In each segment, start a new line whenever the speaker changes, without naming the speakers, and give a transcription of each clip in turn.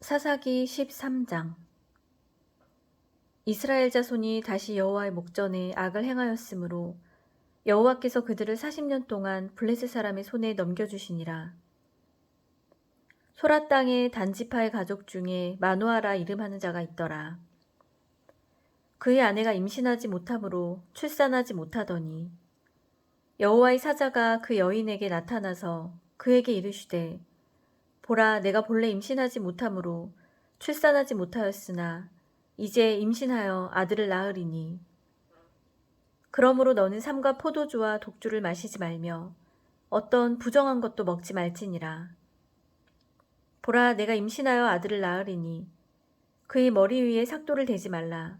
사사기 13장. 이스라엘 자손이 다시 여호와의 목전에 악을 행하였으므로 여호와께서 그들을 40년 동안 블레셋 사람의 손에 넘겨주시니라. 소라 땅의 단지파의 가족 중에 마노아라 이름하는 자가 있더라. 그의 아내가 임신하지 못하므로 출산하지 못하더니 여호와의 사자가 그 여인에게 나타나서 그에게 이르시되, 보라, 내가 본래 임신하지 못하므로 출산하지 못하였으나 이제 임신하여 아들을 낳으리니 그러므로 너는 삼가 포도주와 독주를 마시지 말며 어떤 부정한 것도 먹지 말지니라. 보라, 내가 임신하여 아들을 낳으리니 그의 머리 위에 삭도를 대지 말라.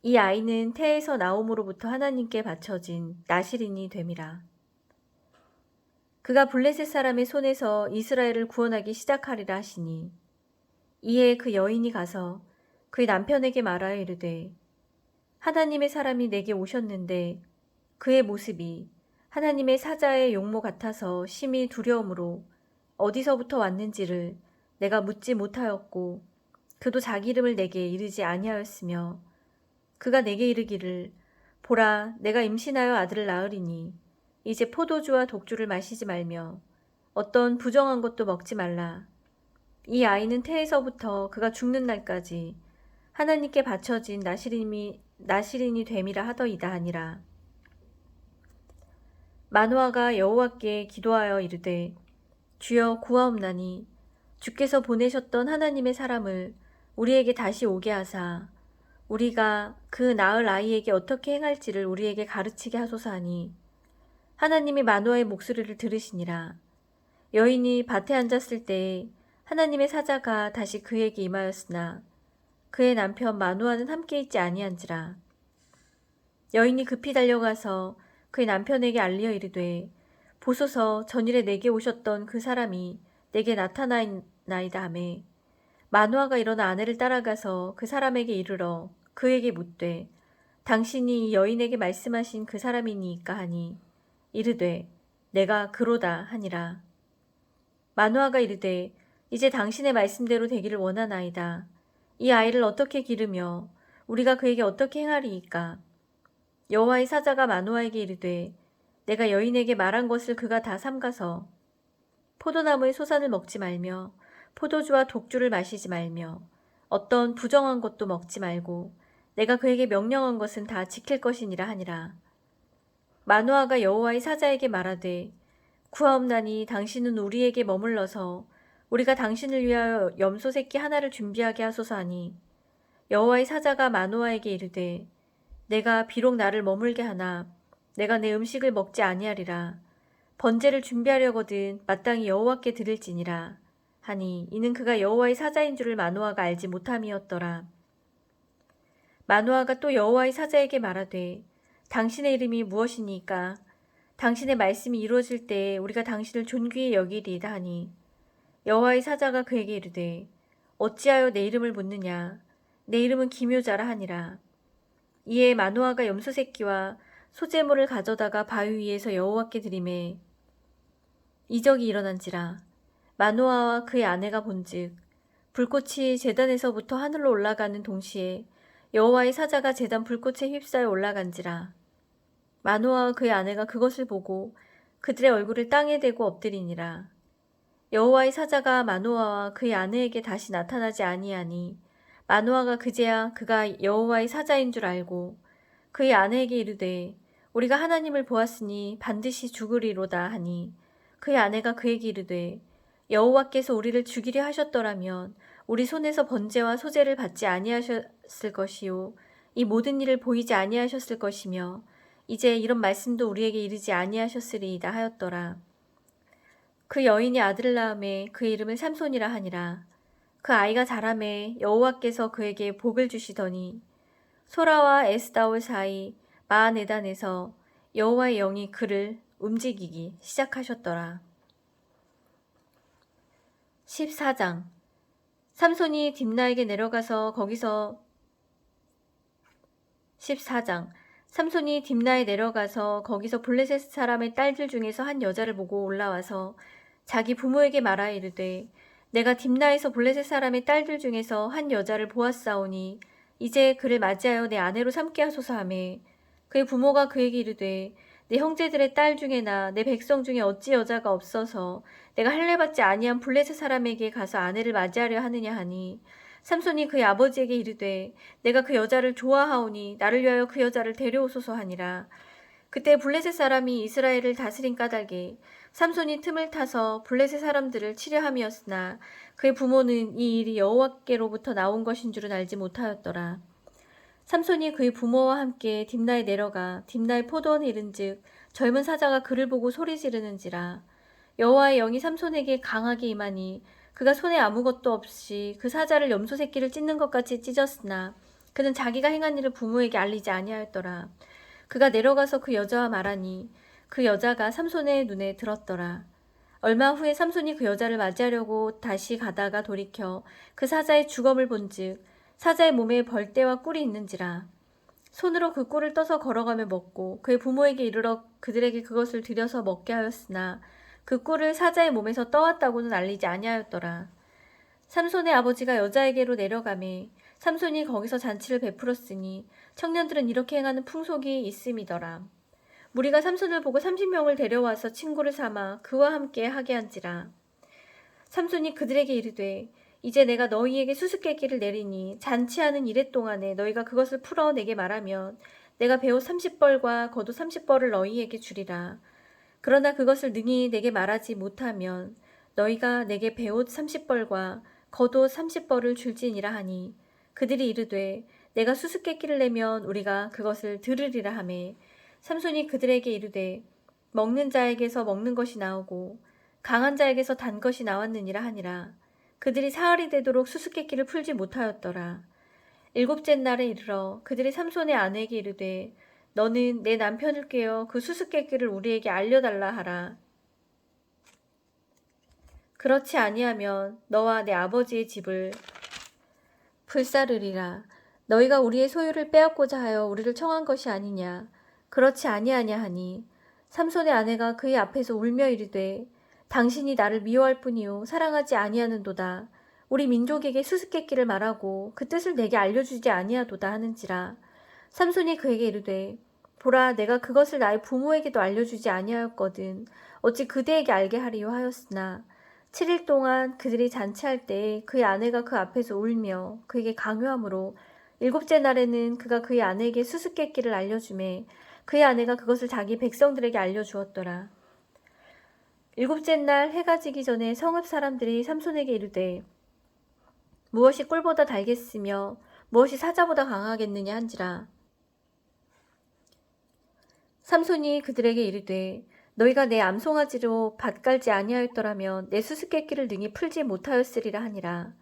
이 아이는 태에서 나옴으로부터 하나님께 바쳐진 나실인이 됨이라. 그가 블레셋 사람의 손에서 이스라엘을 구원하기 시작하리라 하시니 이에 그 여인이 가서 그의 남편에게 말하여 이르되, 하나님의 사람이 내게 오셨는데 그의 모습이 하나님의 사자의 용모 같아서 심히 두려움으로 어디서부터 왔는지를 내가 묻지 못하였고 그도 자기 이름을 내게 이르지 아니하였으며 그가 내게 이르기를, 보라, 내가 임신하여 아들을 낳으리니 이제 포도주와 독주를 마시지 말며 어떤 부정한 것도 먹지 말라. 이 아이는 태에서부터 그가 죽는 날까지 하나님께 바쳐진 나실인이 됨이라 하더이다 하니라. 마노아가 여호와께 기도하여 이르되, 주여 구하옵나니 주께서 보내셨던 하나님의 사람을 우리에게 다시 오게 하사 우리가 그 낳을 아이에게 어떻게 행할지를 우리에게 가르치게 하소서 하니 하나님이 마노아의 목소리를 들으시니라. 여인이 밭에 앉았을 때에 하나님의 사자가 다시 그에게 임하였으나 그의 남편 마노아는 함께 있지 아니한지라. 여인이 급히 달려가서 그의 남편에게 알리어 이르되, 보소서, 전일에 내게 오셨던 그 사람이 내게 나타나나이다 하매 마노아가 일어나 아내를 따라가서 그 사람에게 이르러 그에게 묻되, 당신이 이 여인에게 말씀하신 그 사람이니까 하니 이르되, 내가 그로다 하니라. 마노아가 이르되, 이제 당신의 말씀대로 되기를 원하나이다. 이 아이를 어떻게 기르며 우리가 그에게 어떻게 행하리이까? 여호와의 사자가 마노아에게 이르되, 내가 여인에게 말한 것을 그가 다 삼가서 포도나무의 소산을 먹지 말며 포도주와 독주를 마시지 말며 어떤 부정한 것도 먹지 말고 내가 그에게 명령한 것은 다 지킬 것이니라 하니라. 마노아가 여호와의 사자에게 말하되, 구하옵나니 당신은 우리에게 머물러서 우리가 당신을 위하여 염소 새끼 하나를 준비하게 하소서 하니 여호와의 사자가 마노아에게 이르되, 내가 비록 나를 머물게 하나 내가 내 음식을 먹지 아니하리라. 번제를 준비하려거든 마땅히 여호와께 드릴지니라 하니 이는 그가 여호와의 사자인 줄을 마노아가 알지 못함이었더라. 마노아가 또 여호와의 사자에게 말하되, 당신의 이름이 무엇이니까? 당신의 말씀이 이루어질 때에 우리가 당신을 존귀히 여기리이다 하니 여호와의 사자가 그에게 이르되, 어찌하여 내 이름을 묻느냐? 내 이름은 기묘자라 하니라. 이에 마노아가 염소 새끼와 소재물을 가져다가 바위 위에서 여호와께 드리매 이적이 일어난지라. 마노아와 그의 아내가 본즉 불꽃이 제단에서부터 하늘로 올라가는 동시에 여호와의 사자가 제단 불꽃에 휩싸여 올라간지라. 마노아와 그의 아내가 그것을 보고 그들의 얼굴을 땅에 대고 엎드리니라. 여호와의 사자가 마노아와 그의 아내에게 다시 나타나지 아니하니 마노아가 그제야 그가 여호와의 사자인 줄 알고 그의 아내에게 이르되, 우리가 하나님을 보았으니 반드시 죽으리로다 하니 그의 아내가 그에게 이르되, 여호와께서 우리를 죽이려 하셨더라면 우리 손에서 번제와 소제를 받지 아니하셨을 것이요 이 모든 일을 보이지 아니하셨을 것이며 이제 이런 말씀도 우리에게 이르지 아니하셨으리이다 하였더라. 그 여인이 아들을 낳음에 그 이름을 삼손이라 하니라. 그 아이가 자라매 여호와께서 그에게 복을 주시더니 소라와 에스다올 사이 마하네단에서 여호와의 영이 그를 움직이기 시작하셨더라. 14장. 삼손이 딥나에게 내려가서 거기서 14장. 삼손이 딥나에 내려가서 거기서 블레셋 사람의 딸들 중에서 한 여자를 보고 올라와서 자기 부모에게 말하여 이르되, 내가 딥나에서 블레셋 사람의 딸들 중에서 한 여자를 보았사오니 이제 그를 맞이하여 내 아내로 삼게 하소서 하매 그의 부모가 그에게 이르되 내 형제들의 딸 중에나 내 백성 중에 어찌 여자가 없어서 내가 할례받지 아니한 블레셋 사람에게 가서 아내를 맞이하려 하느냐 하니 삼손이 그의 아버지에게 이르되 내가 그 여자를 좋아하오니 나를 위하여 그 여자를 데려오소서 하니라. 그때 블레셋 사람이 이스라엘을 다스린 까닭에 삼손이 틈을 타서 블레셋 사람들을 치려 함이었으나 그의 부모는 이 일이 여호와께로부터 나온 것인 줄은 알지 못하였더라. 삼손이 그의 부모와 함께 딥나에 내려가 딥나의 포도원에 이른즉 젊은 사자가 그를 보고 소리 지르는지라. 여호와의 영이 삼손에게 강하게 임하니 그가 손에 아무것도 없이 그 사자를 염소 새끼를 찢는 것 같이 찢었으나 그는 자기가 행한 일을 부모에게 알리지 아니하였더라. 그가 내려가서 그 여자와 말하니 그 여자가 삼손의 눈에 들었더라. 얼마 후에 삼손이 그 여자를 맞이하려고 다시 가다가 돌이켜 그 사자의 주검을 본즉 사자의 몸에 벌떼와 꿀이 있는지라. 손으로 그 꿀을 떠서 걸어가며 먹고 그의 부모에게 이르러 그들에게 그것을 들여서 먹게 하였으나 그 꿀을 사자의 몸에서 떠왔다고는 알리지 아니하였더라. 삼손의 아버지가 여자에게로 내려가매 삼손이 거기서 잔치를 베풀었으니 청년들은 이렇게 행하는 풍속이 있음이더라. 무리가 삼손을 보고 30명을 데려와서 친구를 삼아 그와 함께 하게 한지라. 삼손이 그들에게 이르되 이제 내가 너희에게 수수께끼를 내리니 잔치하는 이래 동안에 너희가 그것을 풀어 내게 말하면 내가 베옷 30벌과 겉옷 30벌을 너희에게 주리라. 그러나 그것을 능히 내게 말하지 못하면 너희가 내게 베옷 30벌과 겉옷 30벌을 줄지니라 하니 그들이 이르되 내가 수수께끼를 내면 우리가 그것을 들으리라 하매 삼손이 그들에게 이르되 먹는 자에게서 먹는 것이 나오고 강한 자에게서 단 것이 나왔느니라 하니라. 그들이 사흘이 되도록 수수께끼를 풀지 못하였더라. 일곱째 날에 이르러 그들이 삼손의 아내에게 이르되 너는 내 남편을 꾀어 그 수수께끼를 우리에게 알려달라 하라. 그렇지 아니하면 너와 내 아버지의 집을 불사르리라. 너희가 우리의 소유를 빼앗고자 하여 우리를 청한 것이 아니냐. 그렇지 아니하냐 하니 삼손의 아내가 그의 앞에서 울며 이르되 당신이 나를 미워할 뿐이요 사랑하지 아니하는도다. 우리 민족에게 수수께끼를 말하고 그 뜻을 내게 알려주지 아니하도다 하는지라. 삼손이 그에게 이르되 보라 내가 그것을 나의 부모에게도 알려주지 아니하였거든 어찌 그대에게 알게 하리요 하였으나 7일 동안 그들이 잔치할 때에 그의 아내가 그 앞에서 울며 그에게 강요하므로 일곱째 날에는 그가 그의 아내에게 수수께끼를 알려주매 그의 아내가 그것을 자기 백성들에게 알려주었더라. 일곱째 날 해가 지기 전에 성읍 사람들이 삼손에게 이르되 무엇이 꿀보다 달겠으며 무엇이 사자보다 강하겠느냐 한지라. 삼손이 그들에게 이르되 너희가 내 암송아지로 밭 갈지 아니하였더라면 내 수수께끼를 능히 풀지 못하였으리라 하니라.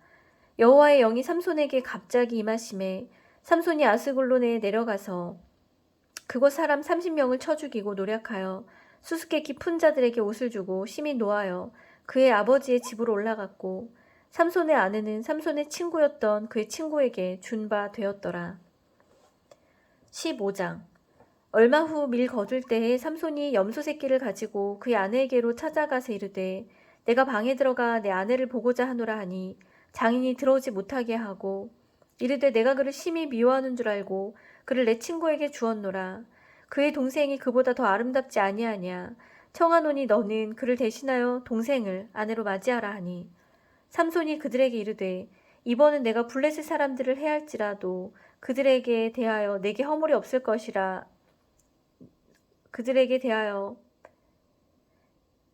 여호와의 영이 삼손에게 갑자기 임하심에 삼손이 아스글론에 내려가서 그곳 사람 30명을 쳐 죽이고 노략하여 수수께끼 푼 자들에게 옷을 주고 심히 노하여 그의 아버지의 집으로 올라갔고 삼손의 아내는 삼손의 친구였던 그의 친구에게 준 바 되었더라. 15장. 얼마 후 밀 거둘 때에 삼손이 염소 새끼를 가지고 그의 아내에게로 찾아가서 이르되 내가 방에 들어가 내 아내를 보고자 하노라 하니 장인이 들어오지 못하게 하고 이르되 내가 그를 심히 미워하는 줄 알고 그를 내 친구에게 주었노라. 그의 동생이 그보다 더 아름답지 아니하냐. 청하노니 너는 그를 대신하여 동생을 아내로 맞이하라 하니 삼손이 그들에게 이르되 이번은 내가 블레셋 사람들을 해할지라도 그들에게 대하여 내게 허물이 없을 것이라. 그들에게 대하여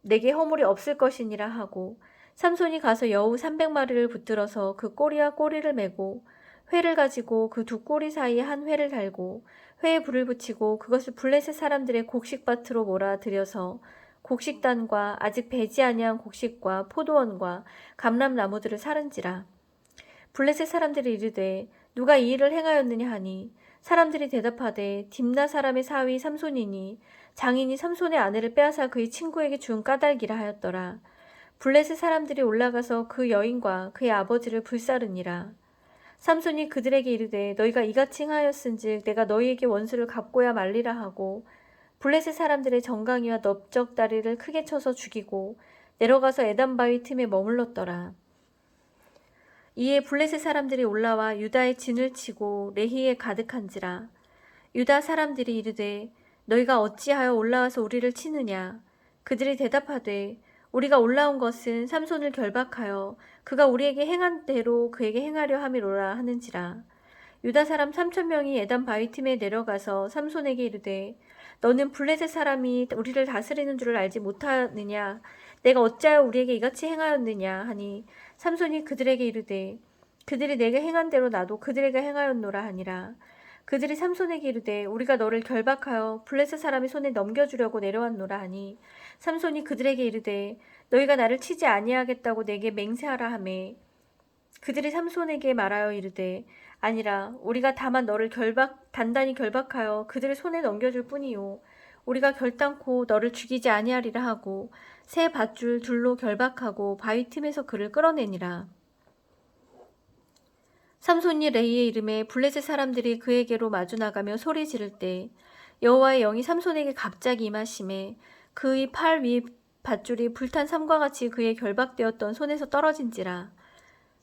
내게 허물이 없을 것이니라 하고 삼손이 가서 여우 300마리를 붙들어서 그 꼬리와 꼬리를 메고 회를 가지고 그 두 꼬리 사이에 한 회를 달고 회에 불을 붙이고 그것을 블레셋 사람들의 곡식밭으로 몰아들여서 곡식단과 아직 배지 아니한 곡식과 포도원과 감람나무들을 사른지라. 블레셋 사람들이 이르되 누가 이 일을 행하였느냐 하니 사람들이 대답하되 딥나 사람의 사위 삼손이니 장인이 삼손의 아내를 빼앗아 그의 친구에게 준 까닭이라 하였더라. 블레셋 사람들이 올라가서 그 여인과 그의 아버지를 불사르니라. 삼손이 그들에게 이르되 너희가 이같이 행하였은즉 내가 너희에게 원수를 갚고야 말리라 하고 블레셋 사람들의 정강이와 넓적다리를 크게 쳐서 죽이고 내려가서 에담바위 틈에 머물렀더라. 이에 블레셋 사람들이 올라와 유다의 진을 치고 레히에 가득한지라. 유다 사람들이 이르되 너희가 어찌하여 올라와서 우리를 치느냐. 그들이 대답하되 우리가 올라온 것은 삼손을 결박하여 그가 우리에게 행한 대로 그에게 행하려 함이로라 하는지라. 유다 사람 3,000명이 에단 바위 틈에 내려가서 삼손에게 이르되 너는 블레셋 사람이 우리를 다스리는 줄을 알지 못하느냐. 내가 어찌하여 우리에게 이같이 행하였느냐 하니 삼손이 그들에게 이르되 그들이 내게 행한 대로 나도 그들에게 행하였노라 하니라. 그들이 삼손에게 이르되 우리가 너를 결박하여 블레셋 사람의 손에 넘겨주려고 내려왔노라 하니 삼손이 그들에게 이르되 너희가 나를 치지 아니하겠다고 내게 맹세하라 하매 그들이 삼손에게 말하여 이르되 아니라 우리가 다만 너를 단단히 결박하여 그들의 손에 넘겨줄 뿐이요 우리가 결단코 너를 죽이지 아니하리라 하고 새 밧줄 둘로 결박하고 바위 틈에서 그를 끌어내니라. 삼손이 레이의 이름에 블레셋 사람들이 그에게로 마주 나가며 소리 지를 때 여호와의 영이 삼손에게 갑자기 임하심에 그의 팔 위 밧줄이 불탄 삼과 같이 그의 결박되었던 손에서 떨어진지라.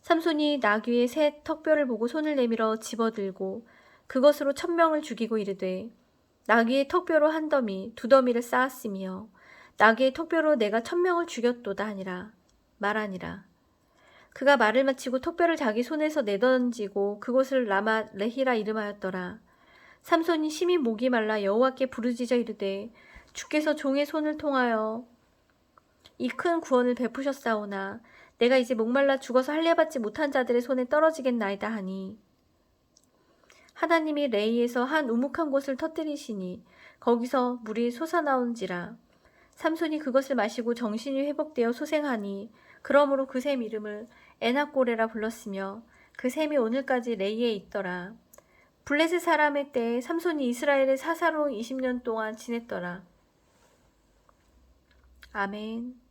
삼손이 나귀의 새 턱뼈를 보고 손을 내밀어 집어들고 그것으로 1,000명을 죽이고 이르되 나귀의 턱뼈로 한 더미 두 더미를 쌓았으며 나귀의 턱뼈로 내가 1,000명을 죽였도다 하니라 말하니라. 그가 말을 마치고 턱뼈를 자기 손에서 내던지고 그곳을 라마 레히라 이름하였더라. 삼손이 심히 목이 말라 여호와께 부르짖어 이르되 주께서 종의 손을 통하여 이 큰 구원을 베푸셨사오나 내가 이제 목말라 죽어서 할례받지 못한 자들의 손에 떨어지겠나이다 하니 하나님이 레이에서 한 우묵한 곳을 터뜨리시니 거기서 물이 솟아나온지라. 삼손이 그것을 마시고 정신이 회복되어 소생하니 그러므로 그 샘 이름을 에낙고레라 불렀으며 그 샘이 오늘까지 레이에 있더라. 블레셋 사람의 때에 삼손이 이스라엘의 사사로 20년 동안 지냈더라. 아멘.